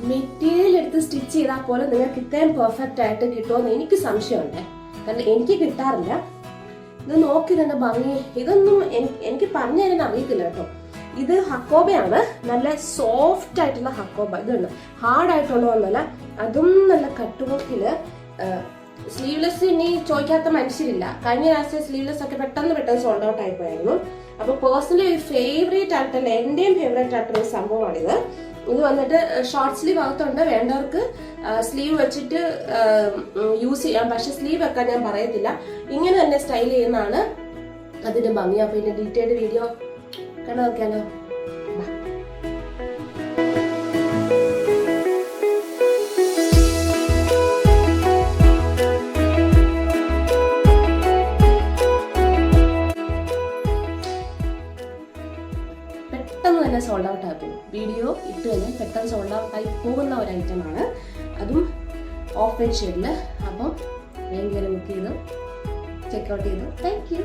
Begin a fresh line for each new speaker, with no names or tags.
Material എടുത്ത് stitch ചെയ്താൽ പോലെ നിങ്ങൾക്ക് ഇത്രയും പെർഫെക്റ്റ് ആയിട്ട് കിട്ടുമെന്ന് എനിക്ക് സംശയമുണ്ട്. കാരണം എനിക്ക് കിട്ടാറില്ല. ഇത് നോക്കി തന്നെ ഭംഗി. ഇതൊന്നും എനിക്ക് പറഞ്ഞു തരാൻ അറിയത്തില്ല കേട്ടോ. ഇത് ഹക്കോബയാണ്, നല്ല സോഫ്റ്റ് ആയിട്ടുള്ള ഹക്കോബ. ഇതുണ്ട്, ഹാർഡ് ആയിട്ടുള്ളതൊന്നല്ല. അതും നല്ല കട്ടുകൊക്കില്. സ്ലീവ്ലെസ് ഇനി ചോദിക്കാത്ത മനുഷ്യരില്ല. കഴിഞ്ഞ പ്രാവശ്യം സ്ലീവ്ലെസ് ഒക്കെ പെട്ടെന്ന് സോൾഡ് ഔട്ട് ആയി പോയായിരുന്നു. അപ്പൊ പേഴ്സണലി ഒരു ഫേവറേറ്റ് ആയിട്ടുള്ള, എന്റെയും ഫേവറേറ്റ് ആയിട്ടുള്ള ഒരു സംഭവമാണിത്. ഇത് വന്നിട്ട് ഷോർട്ട് സ്ലീവ് ആകത്തുണ്ട്, വേണ്ടവർക്ക് സ്ലീവ് വെച്ചിട്ട് യൂസ് ചെയ്യാം. പക്ഷെ സ്ലീവ് വെക്കാൻ ഞാൻ പറയത്തില്ല, ഇങ്ങനെ തന്നെ സ്റ്റൈൽ ചെയ്യുന്നതാണ് അതിന്റെ ഭംഗി. അപ്പൊ ഇതിന്റെ ഡീറ്റെയിൽഡ് വീഡിയോ കണ്ടു നോക്കിയാലോ. പെട്ടെന്ന് തന്നെ സോൾഡ് ഔട്ട് ആക്കും. വീഡിയോ ഇട്ട് തന്നെ പെട്ടെന്ന് സോൾഡ് ഔട്ട് ആയി പോകുന്ന ഒരു ഐറ്റമാണ്. അതും ഓഫ് വൈറ്റ് ഷെയ്ഡിൽ. അപ്പം ഭയങ്കര ബുക്ക് ചെയ്തു, ചെക്കൗട്ട് ചെയ്തു. Thank you.